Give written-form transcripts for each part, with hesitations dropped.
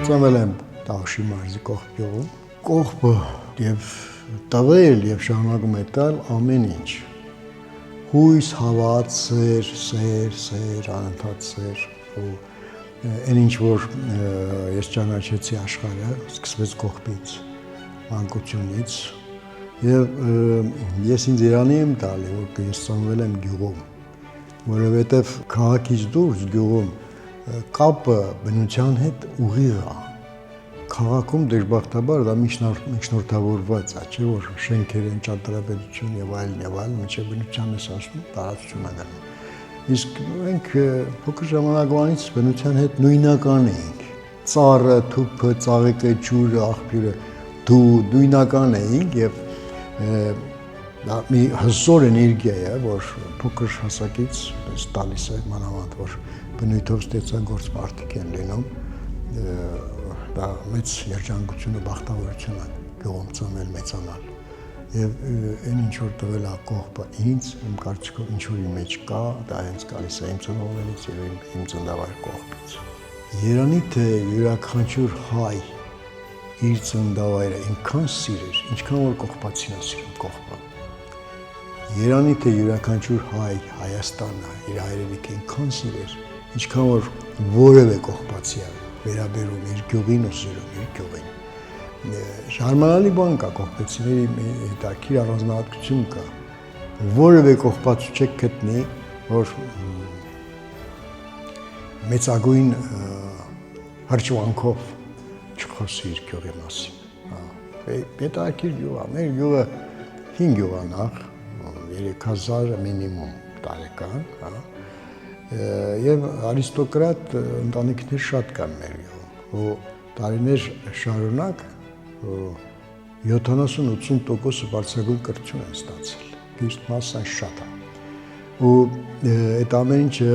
Ծնվել եմ Տավուշի մարզի Կողբ գյուղում, Կողբը եւ տվել եւ շարունակում է տալ ամեն ինչ։ Հույս, հավատ, սեր, անընդհատ սեր ու այն ինչ որ ես ճանաչեցի աշխարհը, սկսվեց Կողբից, մանկությունից եւ ես ինձ Իրանի եմ տալի, որ ես ծնվել եմ գյուղում, որովհետեւ քաղաքից դուրս գյուղում կապը բնության հետ ուղիղ է։ Քաղաքում դժբախտաբար դա միջնորդավորված է, չէ՞ որ շենքեր են, ճարտարապետություն եւ այլն, մինչեւ բնությանն է ասում, տարածություն է գնում։ Իսկ մենք փոքր ժամանակվանից բնության հետ նույնական էինք։ Ծառը, թուփը, ծաղիկը, ջուրը, աղբյուրը նույնական էինք եւ դա մի հզոր էներգիա է, որ փոքր հասակից տալիս է մանավանդ, որ բնույթով ստեղծագործ մարդիկ են լինում, դա մեծ երջանկություն ու բախտավորություն է գյուղում ծնվել, մեծանալ։ Եվ այն ինչ որ տվել է Կողբը ինձ, իմ կարծիքով ինչ որ իմ մեջ կա, դա հենց գալիս է իմ ծնողներից եւ իմ ծննդավայր Կողբից։ Երանի թե յուրաքանչյուր հայ իր ծննդավայրը ինքան սիրեր, ինչքան որ կողբացին է սիրում Կողբը։ Երանի թե յուրաքանչյուր հայ Հայաստանը իր հայրենիքը ինքան սիրեր, ինչքան որ որևէ կողբացի է վերաբերում իր գյուղին ու սիրում իր գյուղին։ Շարմանալի բան կա կողբեցիների հետաքրքիր առանձնահատկություն կա։ Որևէ կողբացու չեք գտնի, որ մեծագույն հրճվանքով չխոսի իր գյուղի մասին։ Հետաքրքիր գյուղ է, մեր գյուղը 5 գյուղ է նախ, 3000 մինիմում տարեկան, եւ արիստոկրատ ընտանիքներ շատ կան մեր գյուղում, ու տարիներ շարունակ 70-80% բարձրագույն կրթություն են ստացել, իսկ մասսան շատ է, ու այդ ամեն ինչը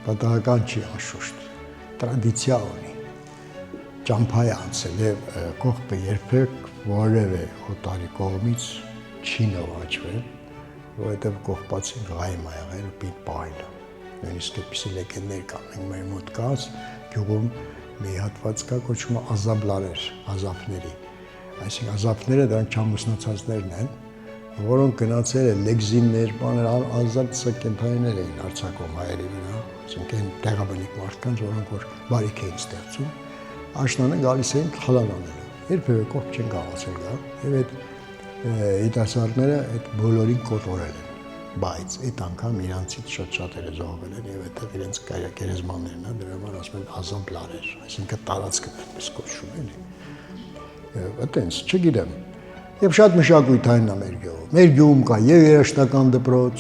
պատահական չի անշուշտ, տրադիցիա ունի, ճամփա է անցել եւ Կողբը երբեք որևէ օտարի կողմից չի նվաճվել, որովհետեւ կողբացին գայմ է եղել ու պիտ պահել։ Նույնիսկ այդպիսի լեգենդներ կան, մենք մեր մոտ կաց գյուղում մի հատված կա կոչվում է ազաբլարեր, ազափների։ Այսինքն ազափները դրանք չամուսնացածներն են, որոնք գնացել են լեգզիններ, բաներ, ազատ կենդանիներ էին արձակում հայերի վրա, այսինքն տեղաբնիկ մարդկանց, որոնք որ բարիք էին ստեղծում, աշնանը գալիս էին խլան անելու։ Երբևէ Կողբ չեն կարողացել գալ, եւ այդ երիտասարդները այդ բոլորին կոտորել են, բայց այդ անգամ իրանցից շատ-շատերը զոհվել են եւ այդտեղ իրենց գերեզմաններն են, դրա համար ասում են ազամպլարեր, այսինքն տարածքն այդպես կոչվում էլի։ Այտենց, չգիտեմ։ Եվ շատ մշակույթային է մեր գյուղում։ Մեր գյուղում կա եւ երաժշտական դպրոց,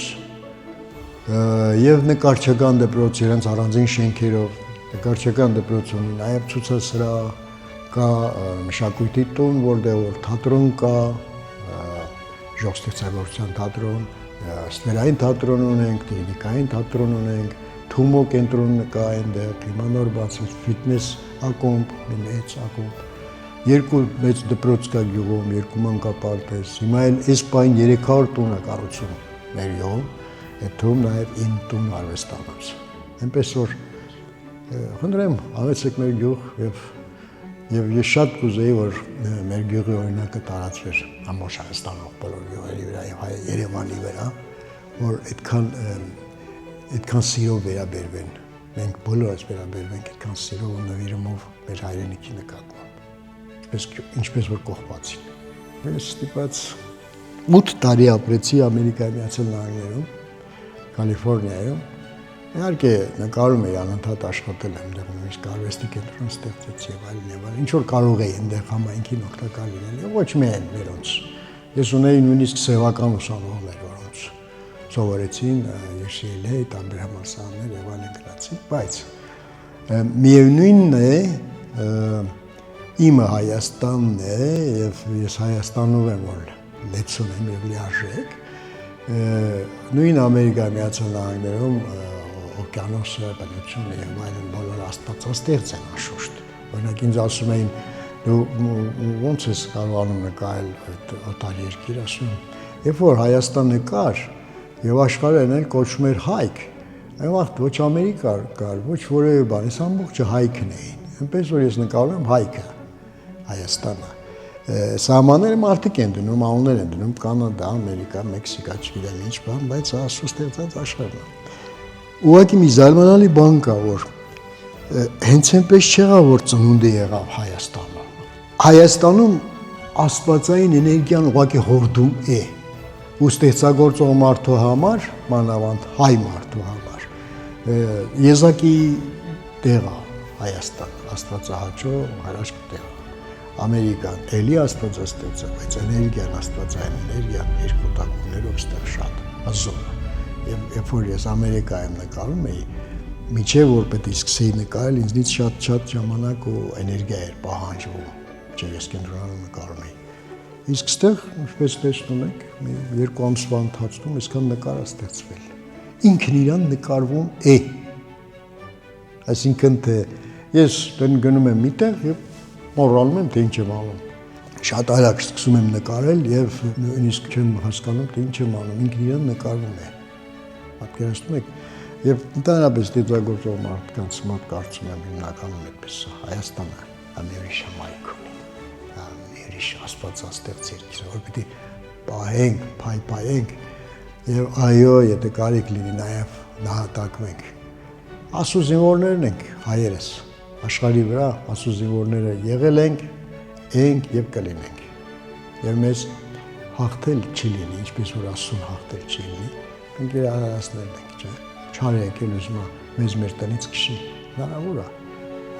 եւ նկարչական դպրոց իրենց առանձին շենքերով, նկարչական դպրոց ունի նաեւ ցուցասրահ, կա մշակույթի տուն, որտեղ որ թատրոն կա, ժողովրդական թատրոն, ստվերային թատրոն ունենք, տեխնիկային թատրոն ունենք, Թումո կենտրոնը կա այնտեղ, հիմա նոր բացվեց ֆիթնես ակումբ, մեծ ակումբ, երկու մեծ դպրոց կա գյուղում, երկու մանկապարտեզ, հիմա էլ այս պայն 300 տուն է կառուցում մեր գյուղում, այդ թվում նաև իմ տուն արվեստանոց։ Այնպես որ խնդրեմ, ավեցեք մեր գյուղ եւ ես շատ կուզեի, որ մեր գյուղի օրինակը տարածվեր ամբողջ Հայաստանում, բոլոր գյուղերի վրա եւ Երևանի վրա, որ այդքան սիրով վերաբերվեն, մենք բոլորս վերաբերվենք այդքան սիրով ու նվիրումով մեր հայրենիքի նկատմամբ, ինչպես որ կողբացին։ Ես ստիպված 8 տարի ապրեցի Ամերիկայի Միացյալ Նահանգներում, Կալիֆոռնիայում, իհարկե նկարում էի անընդհատ աշխատել եմ, դեռ նույնիսկ արվեստի կենտրոն ստեղծեցի եւ այլն, ինչ որ կարող էի այնտեղ համայնքին օգտակար լինել, ոչ միայն մերոնց։ Ես ունեի նույնիսկ սեվական ուսանողներ, որոնց սովորեցին UCLA, տարբեր համալսարաններ եւ այլն գնացին, բայց միևնույնն է իմը Հայաստանն է եւ ես Հայաստանում եմ որ լեցուն եմ եւ լիարժեք նույն Ամերիկայի Միացյալ Նահանգներում օկիանոսը բնությունը եւ այլն բոլոր աստվածաստեղծ են անշուշտ օրինակ ինձ ասում էին դու ոնց ես կարողանում նկարել այդ օտար երկիր ասում երբ որ Հայաստան նկար եւ աշխարհն էլ կոչվում էր հայք այն վաղ ոչ Ամերիկա կար ոչ որևէ բան այս ամբողջը հայքն էին այնպես որ ես նկարում եմ հայքը Հայաստանը սահմանները մարդիկ են դնում անուններ են դնում Կանադա Ամերիկա Մեքսիկա չգիտեմ ինչ բան բայց ասու ստեղծած աշխարհն է ուղղակի մի զարմանալի բան կա որ հենց այնպես չեղավ որ ծնունդը եղավ Հայաստանում աստվածային էներգիան ուղղակի հորդում է ու ստեղծագործող մարդու համար մանավանդ հայ մարդու համար եզակի տեղ է Հայաստան աստվածահաճո հարաշտ տեղ Ամերիկան էլի աստվածաստեղծ է բայց էներգիան աստվածային էներգիան երկու տակումներով ստեղ շատ ազոն է երբ որ ես Ամերիկայում նկարում էի միջև որ պետք է սկսեի նկարել ինձնից շատ ժամանակ ու էներգիա էր պահանջվում չէ ես կենտրոնում նկարում էի իսկ ստեղ ինչպես տեսնում եք երկու ամսվա ընթացքում այսքան նկար է ստեղծվել ինքն իրան նկարվում է այսինքն թե ես գնում եմ միտեղ եւ մոռանում եմ թե ինչ եմ անում շատ արագ սկսում եմ նկարել եւ նույնիսկ չեմ հասկանում թե ինչ եմ անում ինքն իրան նկարվում է պատկերացնում եք եւ ընդհանրապես ստեղծագործող մարդկանց մոտ կարծում եմ հիմնականում այդպես է Հայաստանը ամերիշա մայքունի ամերիշա աստվածաստեղծ երկիր որ պիտի պահենք փայփայենք եւ այո եթե կարիք լինի նաեւ նահատակվենք ասու զինվորներն ենք հայերս աշխարհի վրա ասու զինվորները եղել ենք եւ կլինենք եւ մեզ հաղթել չի լինի ինչպես որ ասուն հաղթել չի լինի մենք արարածներն ենք չէ չար եկել ուզում մեզ մեր տնից քշի հնարավոր է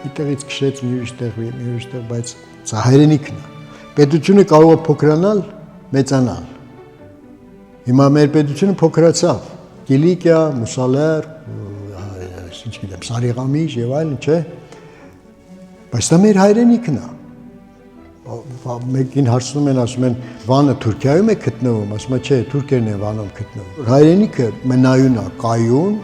մի տեղից քշեց մի ուրիշ տեղ բայց սա հայրենիքն է պետությունը կարող է փոքրանալ մեծանալ հիմա մեր պետությունը փոքրացավ Կիլիկիա Մուսալեր ինչ գիտեմ Սարիղամիջ եւ այլն չէ բայց դա մեր հայրենիքն է մեկին հարցնում են ասում են Վանը Թուրքիայում է գտնվում ասում է չէ թուրքերն են Վանում գտնվում հայրենիքը մնայուն է կայուն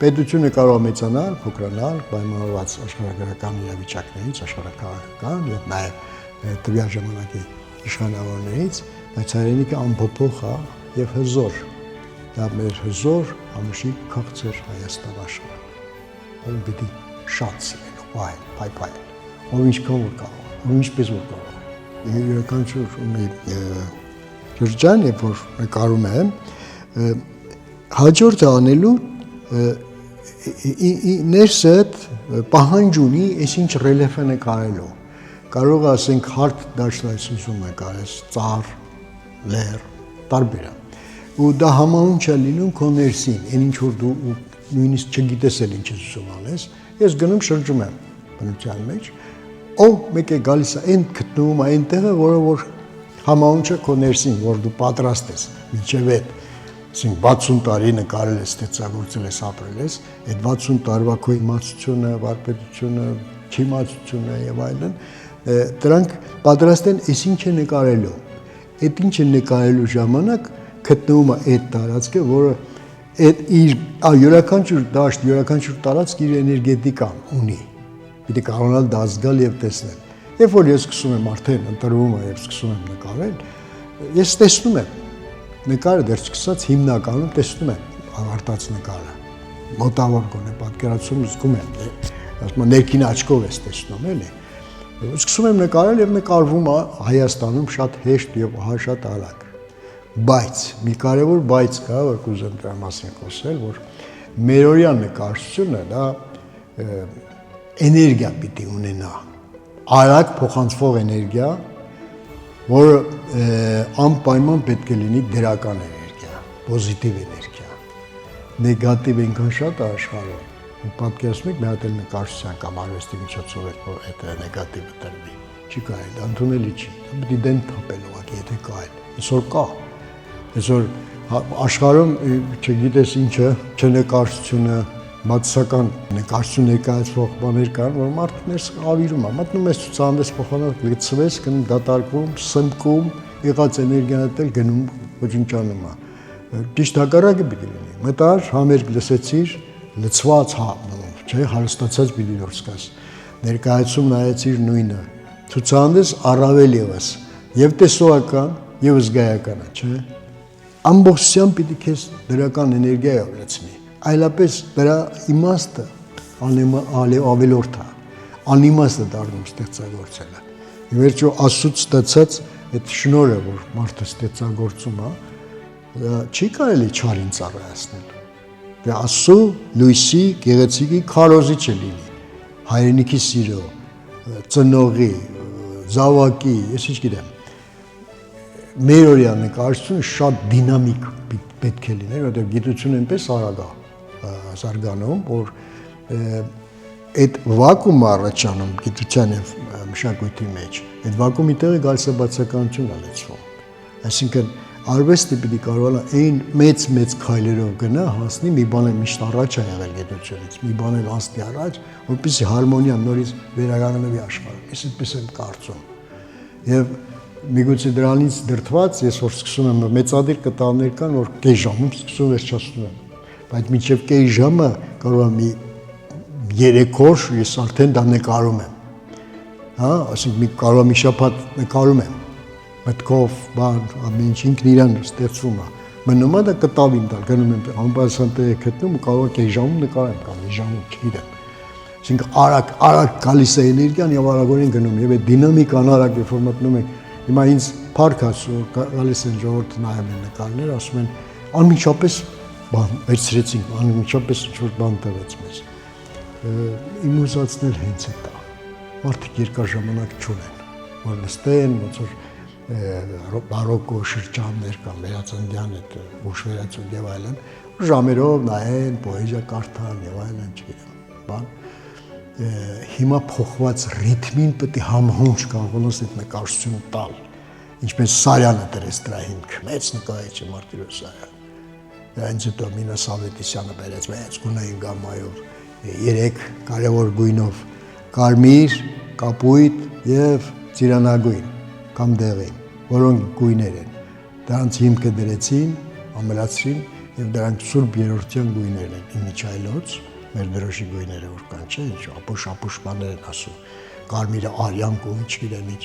պետությունը կարող է մեծանալ փոքրանալ պայմանավորված աշխարհագրական իրավիճակներից աշխարհակաղակական եւ նաեւ տվյալ ժամանակի իշխանավորներից բայց հայրենիքը անփոփոխ է եւ հզոր դա մեր հզոր ամուշիկ քաղցր Հայաստան աշխարհ ում պիտի շատ սիրել այլ փայփայ ով ինչքան որ կարող ով ինչպես որ կարող յուրաքանչյուր մի շրջան երբ որ նկարում եմ հաջորդը անելու ներսդ պահանջ ունի այսինչ ռելիեֆը նկարելու կարող ասենք հարթ դաշտացություն նկարես ծառ լեր տարբեր ու դա համահունչ է լինում քո ներսին այն ինչ որ դու նույնիսկ չգիտես էլ ինչ ես ուզում անես ես գնում շրջում եմ բնության մեջ ով մեկ է գալիս այն գտնվում է այնտեղը որը որ համահունչ է քո ներսին որ դու պատրաստ ես միջև այդ ասենք 60 տարի նկարել ես ստեղծագործել ես ապրել ես այդ 60 տարվա քո իմացությունը վարպետությունը չիմացությունը եւ այլն դրանք պատրաստ են այսինչ է նկարելու այդ ինչ է նկարելու ժամանակ գտնվում է այդ տարածքը որը այդ իր յուրաքանչյուր դաշտ յուրաքանչյուր տարածք իր էներգետիկան ունի պիտի կարողանալ դա զգալ եւ տեսնել երբ որ ես սկսում եմ արդեն ընտրվում եմ եւ սկսում եմ նկարել ես տեսնում եմ նկարը դեռ սկսած հիմնականում տեսնում եմ ավարտած նկարը մոտավոր գոնե պատկերացում զգում եմ ասում եմ ներքին աչքով ես տեսնում էլի սկսում եմ նկարել եւ նկարվում է Հայաստանում շատ հեշտ եւ շատ արագ բայց մի կարևոր բայց կա որ կուզեմ դրա մասին խոսել որ մերօրյա նկարչությունը դա էներգիա պիտի ունենա արագ փոխանցվող էներգիա որը անպայման պետք է լինի դրական էներգիա պոզիտիվ էներգիա նեգատիվ այնքան շատ է աշխարհում պատկերացնում եք մի հատ էլ նկարչության կամ արվեստի միջոցով այդ նեգատիվը տրվի չի կարելի ընդունելի չի դա պիտի դեն թափել ուղղակի եթե կա այսօր կա այսօր աշխարհում չգիտես ինչը չնկարչությունը մատսական նկարչություն ներկայացվող բաներ կան, որ մարդը ներս ավիրում է, մտնում ես ցուցահանդես փոխանակ լցվես, գնում դատարկվում, սմկում, եղած էներգիան էլ գնում ոչնչանում է։ Ճիշտ հակառակը պիտի լինի։ Մտար, համերգ լսեցիր, լցված չէ, հարստացած պիտի դուրս գաս։ Ներկայացում նայեցիր նույնը։ Ցուցահանդես առավել ևս եւ տեսողական եւ զգայական է, չէ։ Ամբողջությամբ պիտի քեզ դրական էներգիայով լցնի։ Այլապես դրա իմաստը ավելորդ է, անիմաստ է դառնում ստեղծագործելը։ Ի վերջո Աստծուց ստացած այդ շնորհը, որ մարդը ստեղծագործում է, չի կարելի չարին ծառայացնել։ Դա Աստծո լույսի գեղեցիկի քարոզիչ է լինի, հայրենիքի սիրո, ծնողի, զավակի, ես ինչ գիտեմ։ Մեր օրյա նկարչությունը շատ դինամիկ պետք է լիներ, որտեղ գիտությունը այնպես արագ է զարգանում, որ այդ վակուումը առաջանում գիտության եւ մշակույթի մեջ, այդ վակուումի տեղը գալիս է բացականությունն է լցվում։ Այսինքն արվեստը պիտի կարողանա այն մեծ քայլերով գնա, հասնի մի բան է միշտ առաջ է եղել գիտությունից, մի բան էլ անցնի առաջ, որպեսզի հարմոնիան նորից վերականգնվի աշխարհում։ Ես այդպես եմ կարծում։ Եվ միգուցե դրանից դրդված ես որ սկսում եմ մեծադիր կտավներ կան, որ կես ժամում սկսում վերջացնում եմ, բայց մինչև կես ժամը կարող եմ մի 3 օր ես արդեն դա նկարում եմ, հա, ասենք կարող եմ մի շաբաթ նկարում եմ, մտքով, բան, ամեն ինչ ինքն իրան ստեղծվում է, մնում է դա կտավին տալ, գնում եմ անպայման տեղ գտնում ու կարող կես ժամում նկարեմ կամ մի ժամում, չգիտեմ, այսինքն արագ գալիս է էներգիան եւ արագորեն գնում եւ այդ դինամիկան արագ երբ որ մտնում եք Հիմա ինձ փառք ասու, գալիս են ժողովուրդը նայում են նկարներ, ասում են անմիջապես բան վերցրեցինք, անմիջապես ինչ-որ բան տվեց մեզ։ Իմ ուզածն էլ հենց է դա։ Մարդիկ երկար ժամանակ չունեն, որ նստեն, ոնց որ բարոկո շրջաններ կամ վերածննդյան այդ ուշ վերածնունդ եւ այլն, ժամերով նայեն, պոեզիա կարդան եւ այլն, չգիտեմ, բան։ Հիմա փոխված ռիթմին պետք է համահունչ կարողանաս այդ նկարչությունը տալ, ինչպես Սարյանը դրեց դրա հիմք, մեծ նկարիչ է Մարտիրոս Սարյանը։ Այնց հետո Մինա Սավետիսյանը բերեց մեծ գունային գամմայով 3 կարևոր գույնով՝ կարմիր, կապույտ եւ ծիրանագույն կամ դեղին, որոնք գույներ են։ Դրանց հիմքը դրեցին, ամրացրին եւ դրանք Սուրբ Երրորդյան գույներն են՝ Իմիջայլոց մեր դրոշի գույները որ կան, չէ, ինչ ապուշ բաներ են ասում, կարմիրը արյան գույն, չգիտեմ ինչ,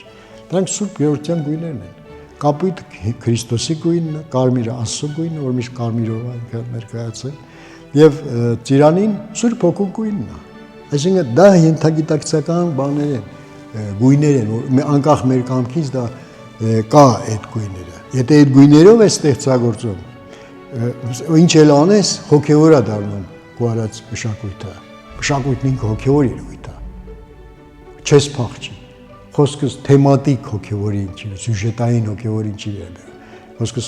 դրանք Սուրբ Երրորդյան գույներն են, կապույտը Քրիստոսի գույնն է, կարմիրը Աստծո գույնը, որ միշտ կարմիրով է ներկայացել, եւ ծիրանին Սուրբ Հոգու գույնն է, այսինքն դա ենթագիտակցական բաներ են, գույներ են, որ անկախ մեր կամքից դա կա այդ գույները, եթե այդ գույներով է ստեղծագործում, ինչ էլ անես, հոգևոր է դառնում քո արած մշակույթը, մշակույթն ինքը հոգևոր երևույթ է, չես փախչի, խոսքս թեմատիկ հոգևորին չի, սյուժետային հոգևորին չի վերաբերում, խոսքս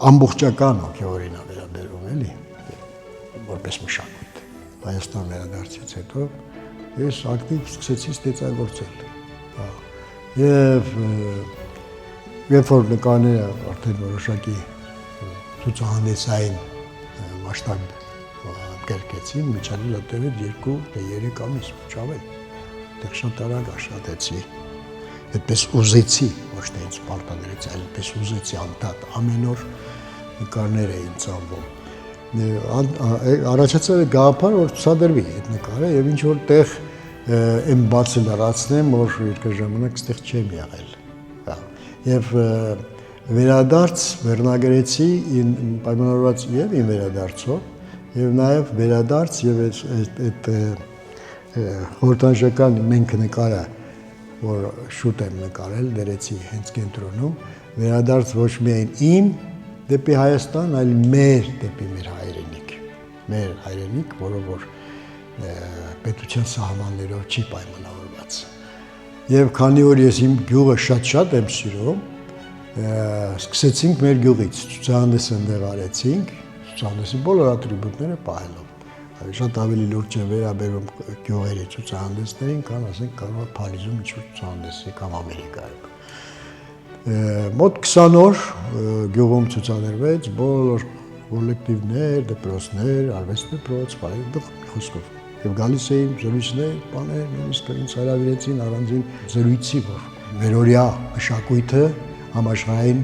ամբողջական հոգևորին է վերաբերում, էլի, որպես մշակույթ։ Հայաստան վերադարձից հետո ես ակտիվ սկսեցի ստեղծագործել, եւ երբ որ նկարները արդեն որոշակի ցուցահանդեսային մասշտաբ կերկեցին, միջանցել տևեց 2-3 ամիս, չավել, դեռ շատ արագ աշխատեցի, այդպես ուզեցի, ոչ թե ինձ պարտադրեց, այլ այդպես ուզեցի անդադ, ամեն օր նկարներ էին ծնվում։ Առաջացել է գաղափար, որ ցուցադրվի այդ նկարը եւ ինչ որ տեղ եմ բացը լրացնեմ, որ երկար ժամանակ ստեղ չեմ եղել։ Եվ վերադարձ վերնագրեցի պայմանավորված եւ իմ վերադարձով եւ նաեւ վերադարձ եւ այդ խորհրդանշական մենք նկարը, որ շուտ եմ նկարել, դերեցի հենց կենտրոնում, վերադարձ ոչ միայն իմ դեպի Հայաստան, այլ մեր դեպի մեր հայրենիք, որը որ պետության սահմաններով չի պայմանավորված։ Եվ քանի որ ես իմ գյուղը շատ եմ սիրում, սկսեցինք մեր գյուղից, ցուցահանդես ընդեղ արեցինք, ցուցահանդեսի բոլոր ատրիբուտները պահելով։ Շատ ավելի լուրջ են վերաբերում գյուղերի ցուցահանդեսներին, քան ասենք կարող է Փարիզում ինչ-որ ցուցահանդեսի կամ Ամերիկայում։ Մոտ 20 օր գյուղում ցուցադրվեց բոլոր կոլեկտիվներ, դպրոցներ, արվեստ դպրոց, խոսքով։ Եվ գալիս էին զրույցներ, բաներ, նույնիսկ ինձ հրավիրեցին առանձին զրույցի, որ մերօրյա մշակույթը համաշխարհային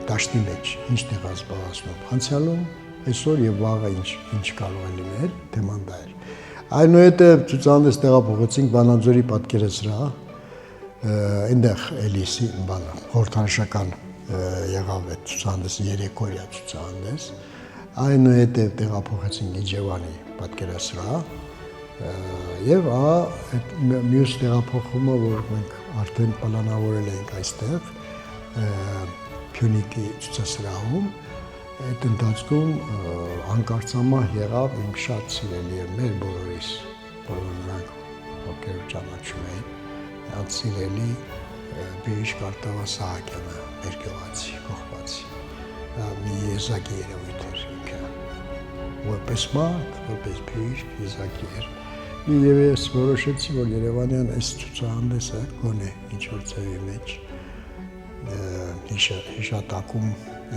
դաշտի մեջ ինչ տեղ զբաղեցնում անցյալում, այսօր եւ վաղը ինչ կարող է լինել, թեման դա էր։ Այնուհետև ցուցահանդես տեղափոխեցինք Վանաձորի պատկերասրահ, այնտեղ էլիսի բանը խորհրդանշական եղավ այդ ցուցահանդեսը երեկոյա ցուցահանդես, այնուհետև տեղափոխեցինք Իջևանի պատկերասրահ եւ այդ մյուս տեղափոխումը, որ մենք արդեն պլանավորել էինք այստեղ Փյունիկի ցուցասրահում, այդ ընթացքում անկարծամահ եղավ իմ շատ սիրելի եւ մեր բոլորիս, բոլոր նրանք, ովքեր ճանաչում էին, այդ սիրելի Բերիշ Կարտավա Սահակյանը, մեր գյուղացի, կողբացի, մի եզակի երևույթ էր ինքը, որպես մարդ, որպես բժիշկ եզակի էր, եւ ես որոշեցի, որ Երևանյան այս ցուցահանդեսը գոնե ինչ-որ ձևի մեջ հիշատակում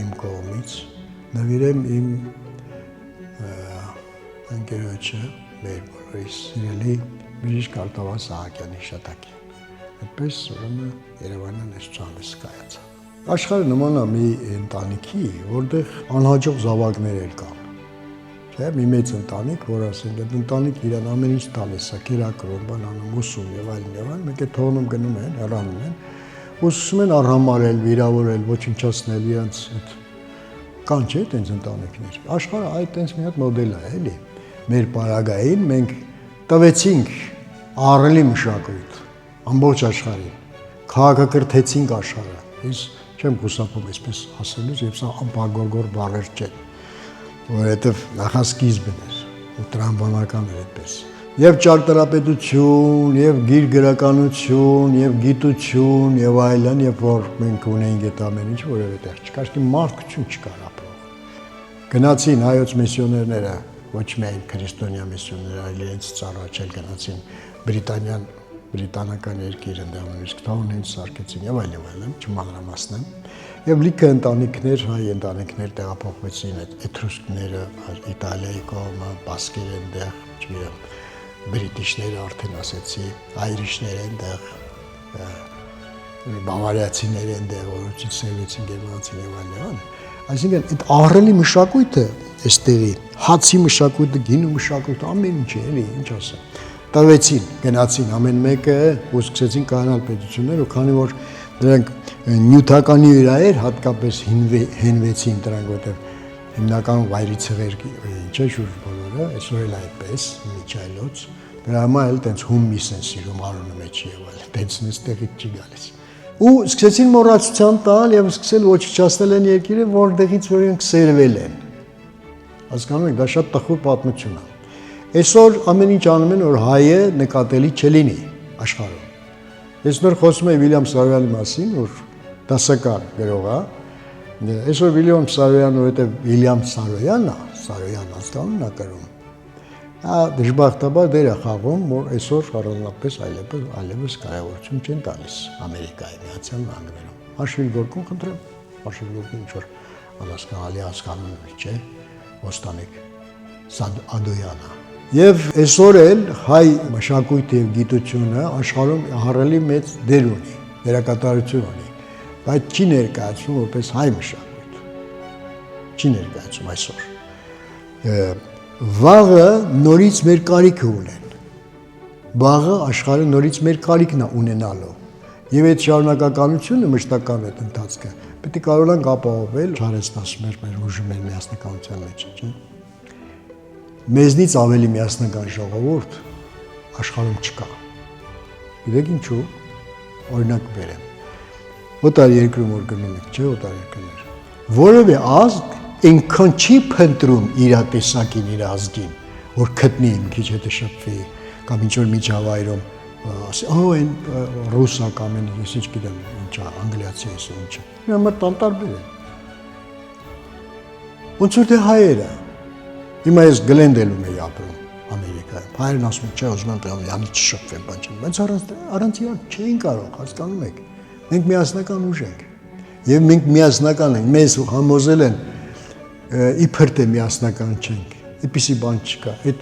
իմ կողմից նվիրեմ իմ ընկերոջը, մեր բոլորիս սիրելի Բերիշ Կարտավա Սահակյանի հիշատակին։ Այդպես ուրեմն Երևանյան այս ցուցահանդեսը կայացավ։ Աշխարհը նման է մի ընտանիքի, որտեղ անհաջող զավակներ էլ կան։ Չէ՞, մի մեծ ընտանիք, որ ասենք այդ ընտանիքը իրան ամեն ինչ տալիս է, կերակրում, բանանում, ուսում եւ այլն, մեկ է թողնում գնում են, հեռանում են, ուսում են արհամարել, վիրավորել, ոչնչացնել իրենց այդ կան չէ՞ այդպես ընտանիքներ։ Աշխարհը այդ տենց մի հատ մոդել է, էլի։ Մեր պարագային մենք տվեցինք ահռելի մշակույթ ամբողջ աշխարհին, քաղաքակրթեցինք աշխարհը։ Ես չեմ խուսափում այսպես ասելուց, եւ սա անպագորգոր բառեր չեն, որովհետեւ նախասկիզբն էր, ու տրամաբանական էր այդպես։ Եվ ճարտարապետություն, եւ գիրգրականություն, եւ գիտություն, եւ այլն, երբ որ մենք ունեինք այդ ամեն ինչ, որովհետեւ չկար մարդկություն չկար ապրող։ Գնացին հայոց միսիոներները, ոչ միայն քրիստոնյա միսիոներները, այլ իրենց ծառայել գնացին բրիտանական երկիր ընդհանրապես տաունից սարքեցին եւ այլն, չմանրամասնեմ։ Եվ լիքը ընտանիքներ, հայ ընտանիքներ տեղափոխվեցին այդ էտրուսկները, Իտալիայի կողմը, բասկեր այնտեղ, չգիտեմ, բրիտիշները արդեն ասեցի, այրիշներ այնտեղ, բավարիացիներ այնտեղ, որոնցից սերվեցին գերմանացին եւ այլն։ Այսինքն այդ ահռելի մշակույթը այստեղի, հացի մշակույթը, գինու մշակույթը, ամեն ինչը, էլի, ինչ ասեմ։ Տվեցին, գնացին ամեն մեկը ու սկսեցին կայանալ պետություններ, ու քանի որ դրանք նյութականի վրա էր, հատկապես հենվեցին դրանք, որտեղ հիմնականում վայրի ցեղեր, ինչ է շուրջ բոլորը, այսօր էլ այդպես, միջայլոց, դրա համար էլ տենց հումմիս են սիրում արոնը մեջ եւ այլն, տենց նստեղից չի գալիս։ Ու սկսեցին մոռացության տալ եւ սկսել ոչնչացնել են երկիրը, որտեղից որ իրենք սերվել են։ Հասկանում եք, դա շատ տխուր պատմություն է։ Այսօր ամեն ինչ անում են, որ հայը նկատելի չլինի աշխարհում։ Ես նոր խոսում եմ Վիլյամ Սարոյանի մասին, որ դասական գրող է։ Այսօր Վիլյամ Սարոյանը, որովհետև Վիլյամ Սարոյանն է, Սարոյան հասկանումն է կրում։ Դա դժբախտաբար դեր է խաղում, որ այսօր առանձնապես այլևս կարևորություն չեն տալիս Ամերիկայի Միացյալ Նահանգներում։ Հաշվի գործում խնդրեմ, հաշվի գործում ինչ որ անհասկանալի հասկանում չէ, ոստանիկ Ադոյանը։ Եվ այսօր էլ հայ մշակույթը եւ գիտությունը աշխարհում ահռելի մեծ դեր ունի, դերակատարություն ունի, բայց չի ներկայացվում որպես հայ մշակույթ։ Չի ներկայացվում այսօր։ Վաղը նորից մեր կարիքը ունեն։ Վաղը աշխարհը նորից մեր կարիքն է ունենալու։ Եվ այդ շարունակականությունը մշտական այդ ընթացքը պետք է կարողանանք ապահովել, չարեցնասում մեր ուժը մեր միասնականության մեջ, չէ՞։ Մեզնից ավելի միասնական ժողովուրդ աշխարհում չկա։ Գիտեք ինչու՞։ Օրինակ բերեմ։ Օտար երկրում որ գնում եք, չէ՞, օտար երկրներ։ Որևէ ազգ այնքան չի փնտրում իր տեսակին, իր ազգին, որ գտնի մի քիչ հետը շփվի, կամ ինչ որ միջավայրում ասի, այն ռուսա կամ ես ինչ գիտեմ, ինչա, անգլիացի է, ինչա։ Մի համար տանտարբեր է։ Ոնց որ դե հայերը։ Հիմա ես Գլենդելում եի ապրում Ամերիկայում։ Հայերն ասում են, չէ, ուզում եմ պրոմ յանի չշփվեմ, բան չեմ։ Բայց առանց իրար չէին կարող, հասկանում եք։ Մենք միասնական ուժ ենք։ Եվ մենք միասնական ենք, մեզ համոզել են իբր թե միասնական չենք։ Այդպիսի բան չկա։ Այդ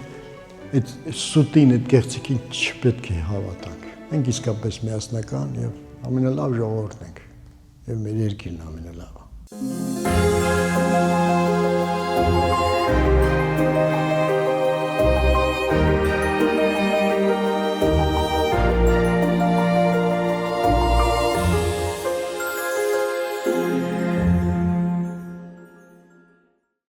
այդ սուտին, այդ կեղծիքին չպետք է հավատանք։ Մենք իսկապես միասնական եւ ամենալավ ժողովուրդն ենք եւ մեր երկիրն ամենալավը։